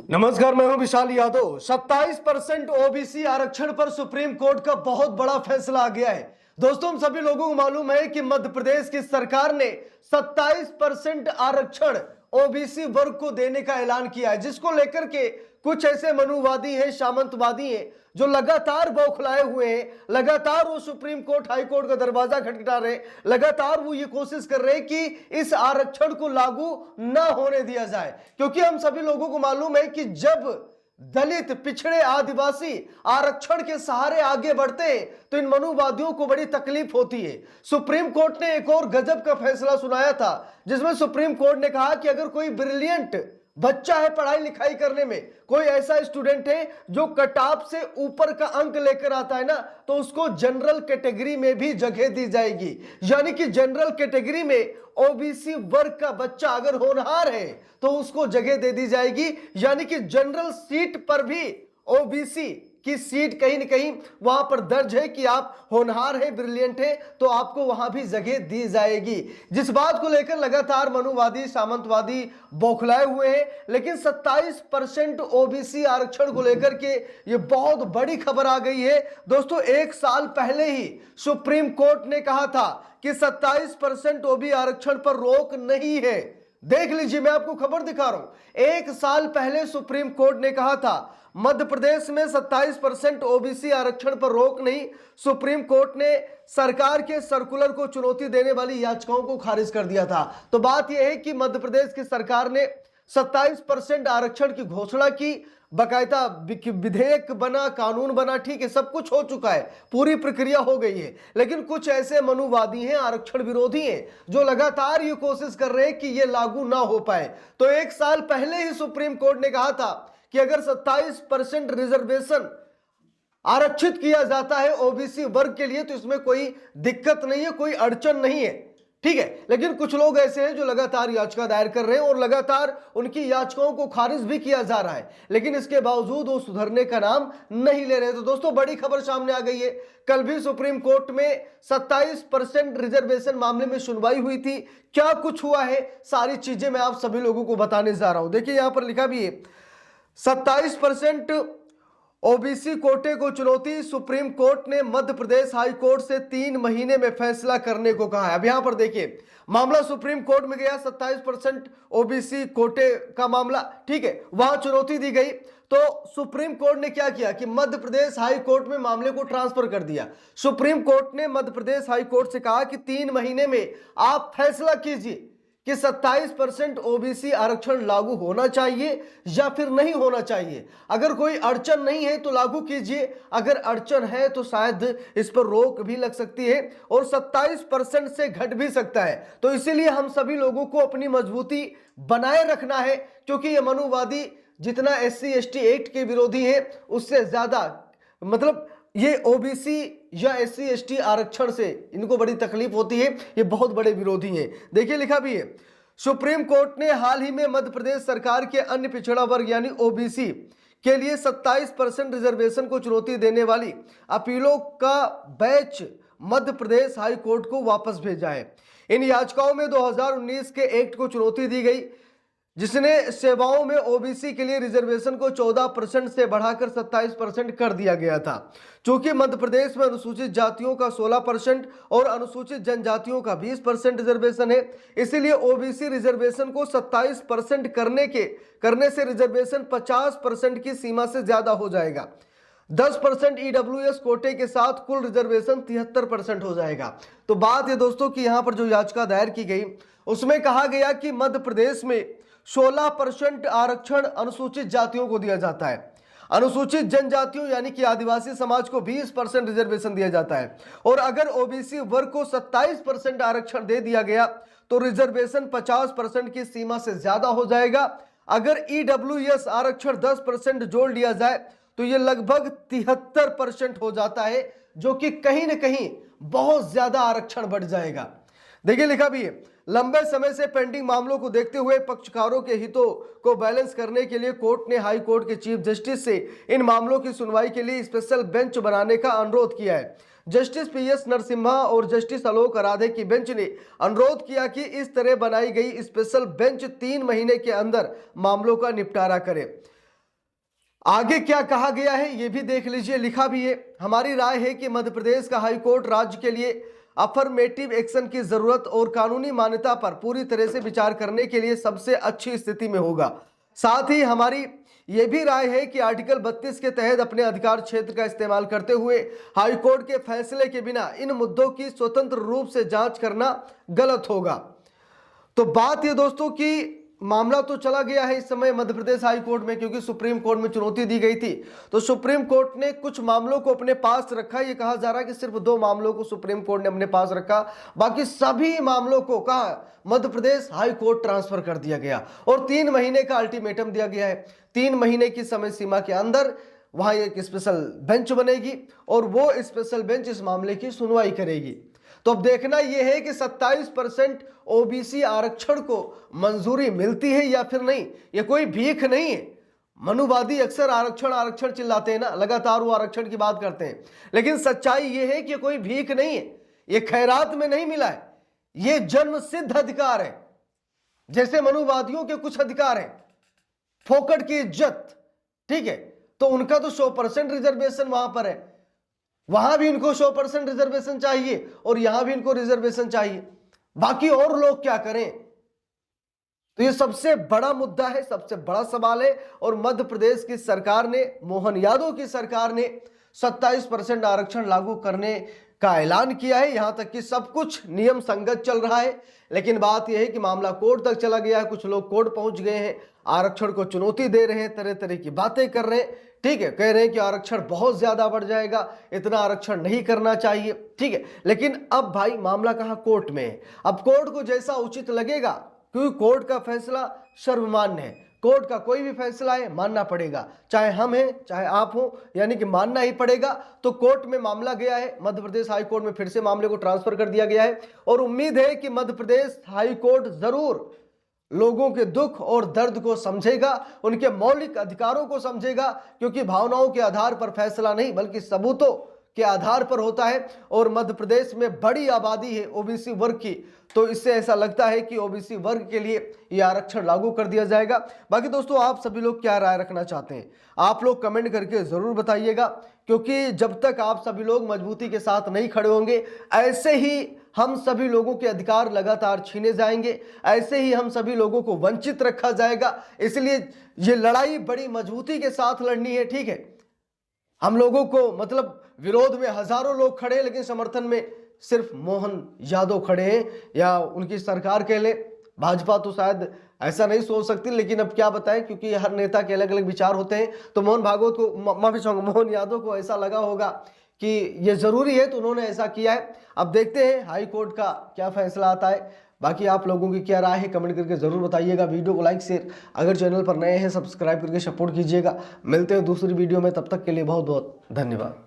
नमस्कार, मैं हूं विशाल यादव। 27% ओबीसी आरक्षण पर सुप्रीम कोर्ट का बहुत बड़ा फैसला आ गया है। दोस्तों, हम सभी लोगों को मालूम है कि मध्य प्रदेश की सरकार ने 27% आरक्षण ओबीसी वर्ग को देने का ऐलान किया है, जिसको लेकर के कुछ ऐसे मनुवादी हैं, सामंतवादी हैं, जो लगातार बौखलाए हुए हैं। लगातार वो सुप्रीम कोर्ट, हाई कोर्ट का दरवाजा खटखटा रहे, लगातार वो ये कोशिश कर रहे हैं कि इस आरक्षण को लागू ना होने दिया जाए। क्योंकि हम सभी लोगों को मालूम है कि जब दलित, पिछड़े, आदिवासी आरक्षण के सहारे आगे बढ़ते हैं तो इन मनुवादियों को बड़ी तकलीफ होती है। सुप्रीम कोर्ट ने एक और गजब का फैसला सुनाया था, जिसमें सुप्रीम कोर्ट ने कहा कि अगर कोई ब्रिलियंट बच्चा है पढ़ाई लिखाई करने में, कोई ऐसा स्टूडेंट है जो कट ऑफ से ऊपर का अंक लेकर आता है ना, तो उसको जनरल कैटेगरी में भी जगह दी जाएगी। यानी कि जनरल कैटेगरी में ओबीसी वर्ग का बच्चा अगर होनहार है तो उसको जगह दे दी जाएगी। यानी कि जनरल सीट पर भी ओबीसी की सीट कहीं न कहीं वहां पर दर्ज है कि आप होनहार है, ब्रिलियंट है, तो आपको वहां भी जगह दी जाएगी। जिस बात को लेकर लगातार मनुवादी, सामंतवादी बौखलाए हुए हैं, लेकिन 27% ओबीसी आरक्षण को लेकर के ये बहुत बड़ी खबर आ गई है। दोस्तों, एक साल पहले ही सुप्रीम कोर्ट ने कहा था कि 27% ओबी आरक्षण पर रोक नहीं है। देख लीजिए, मैं आपको खबर दिखा रहा हूं। एक साल पहले सुप्रीम कोर्ट ने कहा था मध्य प्रदेश में 27% ओबीसी आरक्षण पर रोक नहीं। सुप्रीम कोर्ट ने सरकार के सर्कुलर को चुनौती देने वाली याचिकाओं को खारिज कर दिया था। तो बात यह है कि मध्य प्रदेश की सरकार ने 27% आरक्षण की घोषणा की, बाकायदा विधेयक बना, कानून बना, ठीक है, सब कुछ हो चुका है, पूरी प्रक्रिया हो गई है। लेकिन कुछ ऐसे मनुवादी हैं, आरक्षण विरोधी हैं, जो लगातार ये कोशिश कर रहे हैं कि ये लागू ना हो पाए। तो एक साल पहले ही सुप्रीम कोर्ट ने कहा था कि अगर 27% रिजर्वेशन आरक्षित किया जाता है ओबीसी वर्ग के लिए तो इसमें कोई दिक्कत नहीं है, कोई अड़चन नहीं है, ठीक है। लेकिन कुछ लोग ऐसे हैं जो लगातार याचिका दायर कर रहे हैं और लगातार उनकी याचिकाओं को खारिज भी किया जा रहा है, लेकिन इसके बावजूद वो सुधरने का नाम नहीं ले रहे। तो दोस्तों, बड़ी खबर सामने आ गई है। कल भी सुप्रीम कोर्ट में 27% रिजर्वेशन मामले में सुनवाई हुई थी। क्या कुछ हुआ है, सारी चीजें मैं आप सभी लोगों को बताने जा रहा हूं। देखिए, यहां पर लिखा भी है 27% ओबीसी कोटे को चुनौती, सुप्रीम कोर्ट ने मध्य प्रदेश हाई कोर्ट से 3 महीने में फैसला करने को कहा है। अब यहां पर देखिए, मामला सुप्रीम कोर्ट में गया, 27% ओबीसी कोटे का मामला, ठीक है, वहां चुनौती दी गई। तो सुप्रीम कोर्ट ने क्या किया कि मध्य प्रदेश हाई कोर्ट में मामले को ट्रांसफर कर दिया। सुप्रीम कोर्ट ने मध्य प्रदेश हाई कोर्ट से कहा कि 3 महीने में आप फैसला कीजिए कि 27% ओबीसी आरक्षण लागू होना चाहिए या फिर नहीं होना चाहिए। अगर कोई अड़चन नहीं है तो लागू कीजिए, अगर अड़चन है तो शायद इस पर रोक भी लग सकती है और 27% से घट भी सकता है। तो इसीलिए हम सभी लोगों को अपनी मजबूती बनाए रखना है, क्योंकि ये मनुवादी जितना SC ST एक्ट के विरोधी हैं, उससे ज्यादा मतलब ये ओबीसी या SC ST आरक्षण से इनको बड़ी तकलीफ होती है। ये बहुत बड़े विरोधी हैं। देखिए, लिखा भी है, सुप्रीम कोर्ट ने हाल ही में मध्य प्रदेश सरकार के अन्य पिछड़ा वर्ग यानी ओबीसी के लिए 27% रिजर्वेशन को चुनौती देने वाली अपीलों का batch Madhya Pradesh high court को वापस भेजा है। इन याचिकाओं में 2019 के एक्ट को चुनौती दी गई, जिसने सेवाओं में ओबीसी के लिए रिजर्वेशन को 14% से बढ़ाकर 27% कर दिया गया था। चूंकि मध्य प्रदेश में अनुसूचित जातियों का 16% और अनुसूचित जनजातियों का 20% रिजर्वेशन है, इसीलिए ओबीसी रिजर्वेशन को 27% करने से रिजर्वेशन 50% की सीमा से ज्यादा हो जाएगा। 10% ईडब्ल्यूएस कोटे के साथ कुल रिजर्वेशन 73% हो जाएगा। तो बात है दोस्तों कि यहां पर जो याचिका दायर की गई उसमें कहा गया कि मध्य प्रदेश में 16% आरक्षण अनुसूचित जातियों को दिया जाता है, अनुसूचित जनजातियों यानी कि आदिवासी समाज को 20% रिजर्वेशन दिया जाता है, और अगर ओबीसी वर्ग को 27% आरक्षण दे दिया गया तो रिजर्वेशन 50% की सीमा से ज्यादा हो जाएगा। अगर ईडब्ल्यूएस आरक्षण 10% जोड़ लिया जाए तो यह लगभग 73% हो जाता है, जो कि कहीं ना कहीं बहुत ज्यादा आरक्षण बढ़ जाएगा। देखिए, लिखा भी है, लंबे समय से पेंडिंग मामलों को देखते हुए पक्षकारों के हितों को बैलेंस करने के लिए कोर्ट ने हाई कोर्ट के चीफ जस्टिस से इन मामलों की सुनवाई के लिए स्पेशल बेंच बनाने का अनुरोध किया है। जस्टिस PS नरसिम्हा और जस्टिस आलोक आराधे की बेंच ने अनुरोध किया कि इस तरह बनाई गई स्पेशल बेंच 3 महीने के अंदर मामलों का निपटारा करे। आगे क्या कहा गया है ये भी देख लीजिए, लिखा भी है। हमारी राय है कि मध्य प्रदेश का हाई कोर्ट राज्य के लिए अफर्मेटिव एक्शन की जरूरत और कानूनी मान्यता पर पूरी तरह से विचार करने के लिए सबसे अच्छी स्थिति में होगा। साथ ही हमारी ये भी राय है कि आर्टिकल 32 के तहत अपने अधिकार क्षेत्र का इस्तेमाल करते हुए हाई कोर्ट के फैसले के बिना इन मुद्दों की स्वतंत्र रूप से जांच करना गलत होगा। तो बात ये दोस्तों की मामला तो चला गया है इस समय मध्य प्रदेश हाई कोर्ट में, क्योंकि सुप्रीम कोर्ट में चुनौती दी गई थी। तो सुप्रीम कोर्ट ने कुछ मामलों को अपने पास रखा। ये कहा जा रहा है कि सिर्फ 2 मामलों को सुप्रीम कोर्ट ने अपने पास रखा, बाकी सभी मामलों को कहा Madhya Pradesh high court transfer कर दिया गया और 3 महीने का अल्टीमेटम दिया गया है। 3 महीने की समय सीमा के अंदर वहां एक स्पेशल बेंच बनेगी और वो स्पेशल बेंच इस मामले की सुनवाई करेगी। तो अब देखना यह है कि 27% ओबीसी आरक्षण को मंजूरी मिलती है या फिर नहीं। ये कोई भीख नहीं है। मनुवादी अक्सर आरक्षण आरक्षण चिल्लाते हैं ना, लगातार वो आरक्षण की बात करते हैं, लेकिन सच्चाई ये है कि कोई भीख नहीं है, ये खैरात में नहीं मिला है, ये जन्म सिद्ध अधिकार है। जैसे मनुवादियों के कुछ अधिकार हैं, फोकट की इज्जत, ठीक है, तो उनका तो 100% रिजर्वेशन वहां पर है, वहां भी इनको 100% रिजर्वेशन चाहिए और यहां भी इनको रिजर्वेशन चाहिए। बाकी और लोग क्या करें? तो ये सबसे बड़ा मुद्दा है, सबसे बड़ा सवाल है। और मध्य प्रदेश की सरकार ने, मोहन यादव की सरकार ने 27% आरक्षण लागू करने का ऐलान किया है। यहां तक कि सब कुछ नियम संगत चल रहा है, लेकिन बात यह है कि मामला कोर्ट तक चला गया है। कुछ लोग कोर्ट पहुंच गए हैं, आरक्षण को चुनौती दे रहे हैं, तरह तरह की बातें कर रहे हैं, ठीक है, कह रहे हैं कि आरक्षण बहुत ज्यादा बढ़ जाएगा, इतना आरक्षण नहीं करना चाहिए, ठीक है। लेकिन अब भाई मामला कहां? कोर्ट में है। अब कोर्ट को जैसा उचित लगेगा, क्योंकि कोर्ट का फैसला सर्वमान्य है, कोर्ट का कोई भी फैसला है मानना पड़ेगा, चाहे हम हैं चाहे आप हो, यानी कि मानना ही पड़ेगा। तो कोर्ट में मामला गया है, मध्य प्रदेश हाई कोर्ट में फिर से मामले को ट्रांसफर कर दिया गया है और उम्मीद है कि मध्य प्रदेश हाई कोर्ट जरूर लोगों के दुख और दर्द को समझेगा, उनके मौलिक अधिकारों को समझेगा, क्योंकि भावनाओं के आधार पर फैसला नहीं बल्कि सबूतों के आधार पर होता है। और मध्य प्रदेश में बड़ी आबादी है ओबीसी वर्ग की, तो इससे ऐसा लगता है कि ओबीसी वर्ग के लिए यह आरक्षण लागू कर दिया जाएगा। बाकी दोस्तों आप सभी लोग क्या राय रखना चाहते हैं, आप लोग कमेंट करके जरूर बताइएगा, क्योंकि जब तक आप सभी लोग मजबूती के साथ नहीं खड़े होंगे, ऐसे ही हम सभी लोगों के अधिकार लगातार छीने जाएंगे, ऐसे ही हम सभी लोगों को वंचित रखा जाएगा। इसलिए ये लड़ाई बड़ी मजबूती के साथ लड़नी है, ठीक है। हम लोगों को मतलब विरोध में हजारों लोग खड़े हैं, लेकिन समर्थन में सिर्फ मोहन यादव खड़े हैं या उनकी सरकार के लिए। भाजपा तो शायद ऐसा नहीं सोच सकती, लेकिन अब क्या बताएं, क्योंकि हर नेता के अलग अलग विचार होते हैं। तो मोहन भागवत को, माफी चाहूंगा, मोहन यादव को ऐसा लगा होगा कि ये जरूरी है, तो उन्होंने ऐसा किया है। अब देखते हैं हाई कोर्ट का क्या फैसला आता है। बाकी आप लोगों की क्या राय है कमेंट करके जरूर बताइएगा। वीडियो को लाइक शेयर, अगर चैनल पर नए हैं सब्सक्राइब करके सपोर्ट कीजिएगा। मिलते हैं दूसरी वीडियो में, तब तक के लिए बहुत बहुत धन्यवाद।